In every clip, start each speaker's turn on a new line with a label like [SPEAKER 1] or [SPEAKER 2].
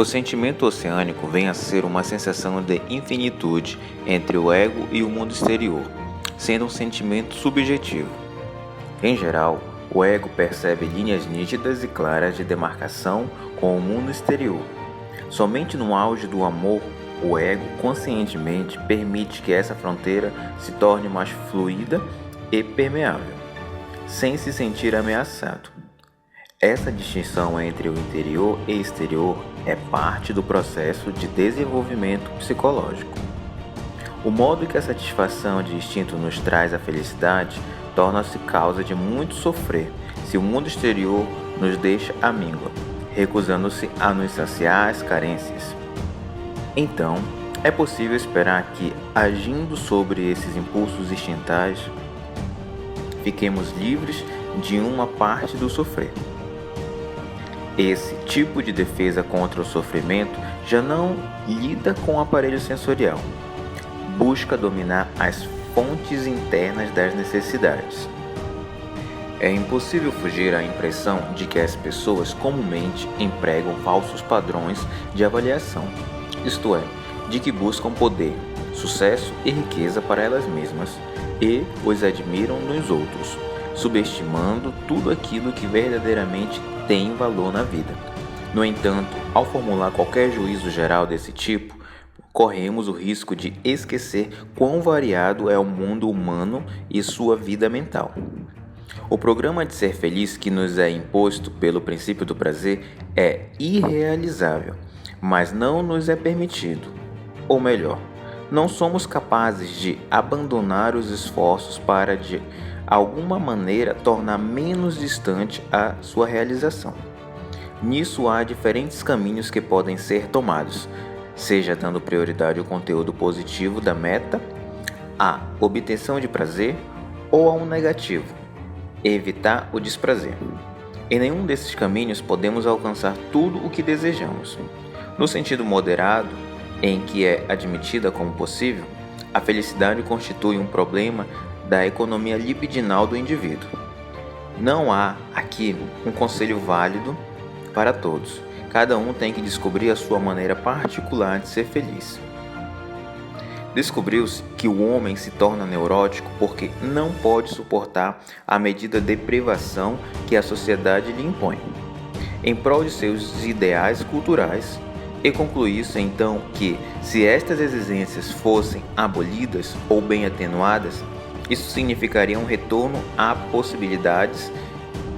[SPEAKER 1] O sentimento oceânico vem a ser uma sensação de infinitude entre o ego e o mundo exterior, sendo um sentimento subjetivo. Em geral, o ego percebe linhas nítidas e claras de demarcação com o mundo exterior. Somente no auge do amor, o ego conscientemente permite que essa fronteira se torne mais fluida e permeável, sem se sentir ameaçado. Essa distinção entre o interior e exterior é parte do processo de desenvolvimento psicológico. O modo que a satisfação de instinto nos traz a felicidade torna-se causa de muito sofrer se o mundo exterior nos deixa amíngua, recusando-se a nos saciar as carências. Então, é possível esperar que, agindo sobre esses impulsos instintais, fiquemos livres de uma parte do sofrer. Esse tipo de defesa contra o sofrimento já não lida com o aparelho sensorial. Busca dominar as fontes internas das necessidades. É impossível fugir à impressão de que as pessoas comumente empregam falsos padrões de avaliação, isto é, de que buscam poder, sucesso e riqueza para elas mesmas e os admiram nos outros, subestimando tudo aquilo que verdadeiramente tem valor na vida. No entanto, ao formular qualquer juízo geral desse tipo, corremos o risco de esquecer quão variado é o mundo humano e sua vida mental. O programa de ser feliz que nos é imposto pelo princípio do prazer é irrealizável, mas não nos é permitido. Ou melhor, não somos capazes de abandonar os esforços para, de alguma maneira, tornar menos distante a sua realização. Nisso há diferentes caminhos que podem ser tomados, seja dando prioridade ao conteúdo positivo da meta, à obtenção de prazer ou a um negativo, evitar o desprazer. Em nenhum desses caminhos podemos alcançar tudo o que desejamos. No sentido moderado, em que é admitida como possível, a felicidade constitui um problema da economia libidinal do indivíduo. Não há aqui um conselho válido para todos. Cada um tem que descobrir a sua maneira particular de ser feliz. Descobriu-se que o homem se torna neurótico porque não pode suportar a medida de privação que a sociedade lhe impõe, em prol de seus ideais culturais, e concluiu-se então que, se estas exigências fossem abolidas ou bem atenuadas, isso significaria um retorno a possibilidades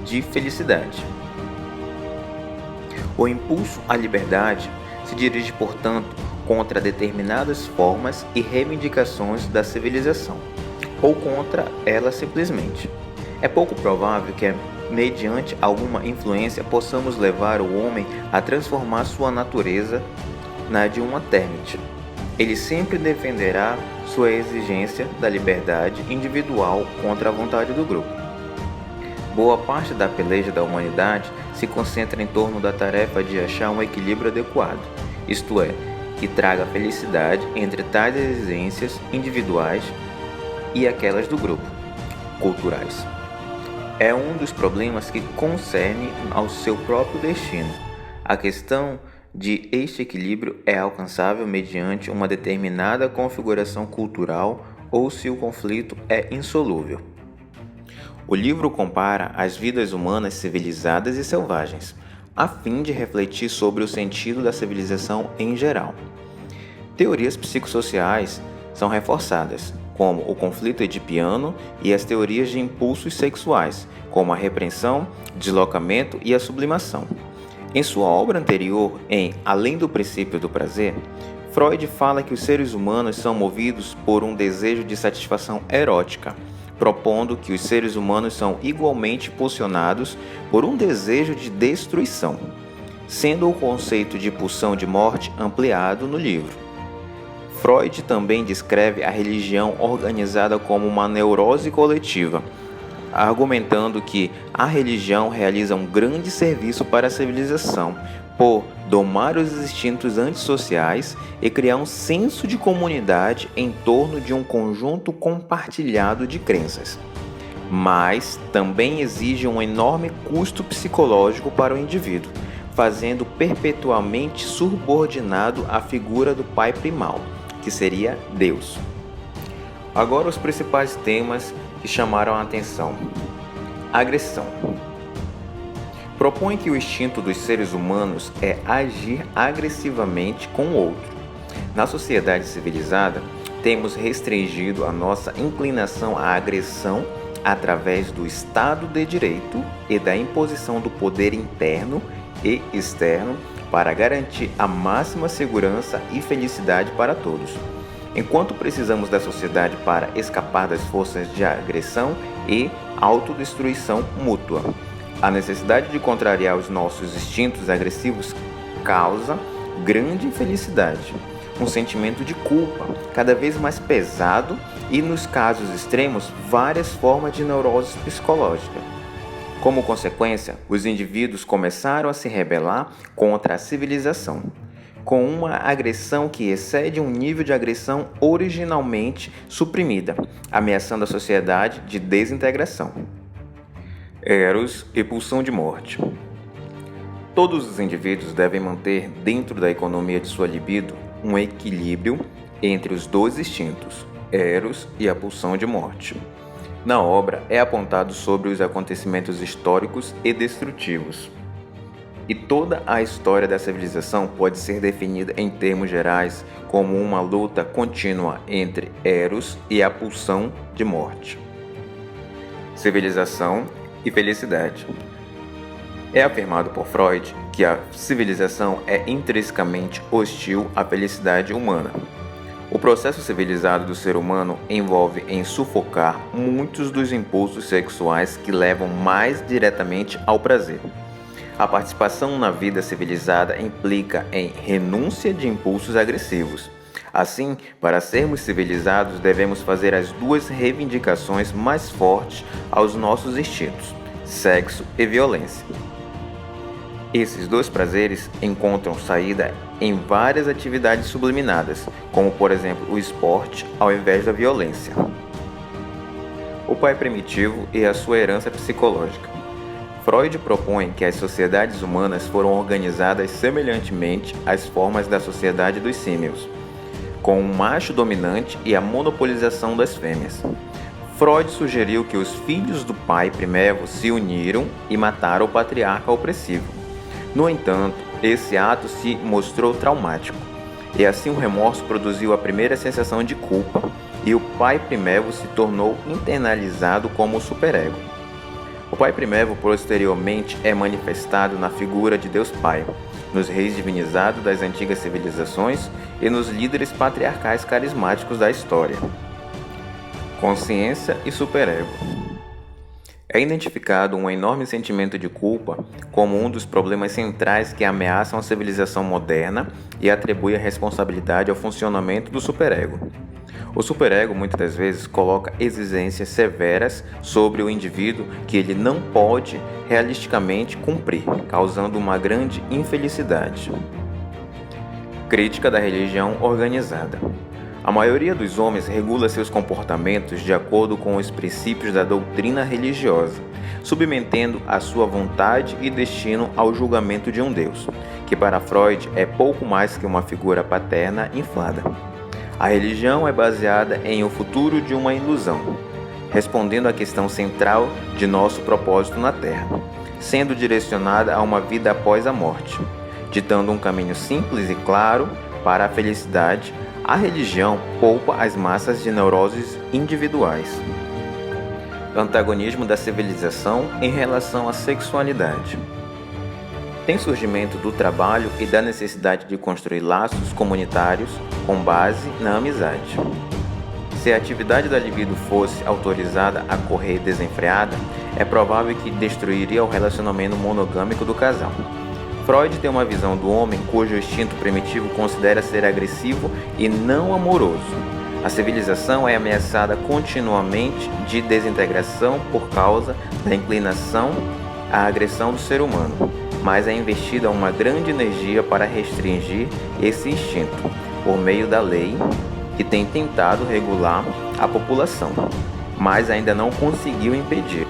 [SPEAKER 1] de felicidade. O impulso à liberdade se dirige, portanto, contra determinadas formas e reivindicações da civilização, ou contra ela simplesmente. É pouco provável que, mediante alguma influência, possamos levar o homem a transformar sua natureza na de uma termite. Ele sempre defenderá sua exigência da liberdade individual contra a vontade do grupo. Boa parte da peleja da humanidade se concentra em torno da tarefa de achar um equilíbrio adequado, isto é, que traga felicidade entre tais exigências individuais e aquelas do grupo, culturais. É um dos problemas que concerne ao seu próprio destino. A questão de este equilíbrio é alcançável mediante uma determinada configuração cultural ou se o conflito é insolúvel. O livro compara as vidas humanas civilizadas e selvagens, a fim de refletir sobre o sentido da civilização em geral. Teorias psicossociais são reforçadas, como o conflito edipiano e as teorias de impulsos sexuais, como a repreensão, deslocamento e a sublimação. Em sua obra anterior, em Além do Princípio do Prazer, Freud fala que os seres humanos são movidos por um desejo de satisfação erótica, propondo que os seres humanos são igualmente impulsionados por um desejo de destruição, sendo o conceito de pulsão de morte ampliado no livro. Freud também descreve a religião organizada como uma neurose coletiva, argumentando que a religião realiza um grande serviço para a civilização por domar os instintos antissociais e criar um senso de comunidade em torno de um conjunto compartilhado de crenças. Mas também exige um enorme custo psicológico para o indivíduo, fazendo perpetuamente subordinado à figura do pai primal, que seria Deus. Agora os principais temas que chamaram a atenção. Agressão. Propõe que o instinto dos seres humanos é agir agressivamente com o outro. Na sociedade civilizada, temos restringido a nossa inclinação à agressão através do Estado de Direito e da imposição do poder interno e externo para garantir a máxima segurança e felicidade para todos. Enquanto precisamos da sociedade para escapar das forças de agressão e autodestruição mútua, a necessidade de contrariar os nossos instintos agressivos causa grande infelicidade, um sentimento de culpa cada vez mais pesado e, nos casos extremos, várias formas de neurose psicológica. Como consequência, os indivíduos começaram a se rebelar contra a civilização, com uma agressão que excede um nível de agressão originalmente suprimida, ameaçando a sociedade de desintegração. Eros e pulsão de morte. Todos os indivíduos devem manter dentro da economia de sua libido um equilíbrio entre os dois instintos, Eros e a pulsão de morte. Na obra é apontado sobre os acontecimentos históricos e destrutivos. E toda a história da civilização pode ser definida em termos gerais como uma luta contínua entre Eros e a pulsão de morte. Civilização e felicidade. É afirmado por Freud que a civilização é intrinsecamente hostil à felicidade humana. O processo civilizado do ser humano envolve em sufocar muitos dos impulsos sexuais que levam mais diretamente ao prazer. A participação na vida civilizada implica em renúncia de impulsos agressivos. Assim, para sermos civilizados, devemos fazer as duas reivindicações mais fortes aos nossos instintos: sexo e violência. Esses dois prazeres encontram saída em várias atividades subliminadas, como por exemplo o esporte ao invés da violência. O pai primitivo e a sua herança psicológica. Freud propõe que as sociedades humanas foram organizadas semelhantemente às formas da sociedade dos símios, com um macho dominante e a monopolização das fêmeas. Freud sugeriu que os filhos do pai primevo se uniram e mataram o patriarca opressivo. No entanto, esse ato se mostrou traumático, e assim o remorso produziu a primeira sensação de culpa, e o pai primevo se tornou internalizado como o superego. O pai primevo posteriormente é manifestado na figura de Deus Pai, nos reis divinizados das antigas civilizações e nos líderes patriarcais carismáticos da história. Consciência e superego. É identificado um enorme sentimento de culpa como um dos problemas centrais que ameaçam a civilização moderna e atribui a responsabilidade ao funcionamento do superego. O superego muitas das vezes coloca exigências severas sobre o indivíduo que ele não pode realisticamente cumprir, causando uma grande infelicidade. Crítica da religião organizada. A maioria dos homens regula seus comportamentos de acordo com os princípios da doutrina religiosa, submetendo a sua vontade e destino ao julgamento de um Deus, que para Freud é pouco mais que uma figura paterna inflada. A religião é baseada em o futuro de uma ilusão, respondendo à questão central de nosso propósito na Terra, sendo direcionada a uma vida após a morte, ditando um caminho simples e claro para a felicidade. A religião poupa as massas de neuroses individuais. Antagonismo da civilização em relação à sexualidade. Tem surgimento do trabalho e da necessidade de construir laços comunitários com base na amizade. Se a atividade da libido fosse autorizada a correr desenfreada, é provável que destruiria o relacionamento monogâmico do casal. Freud tem uma visão do homem cujo instinto primitivo considera ser agressivo e não amoroso. A civilização é ameaçada continuamente de desintegração por causa da inclinação à agressão do ser humano, mas é investida uma grande energia para restringir esse instinto, por meio da lei, que tem tentado regular a população, mas ainda não conseguiu impedir.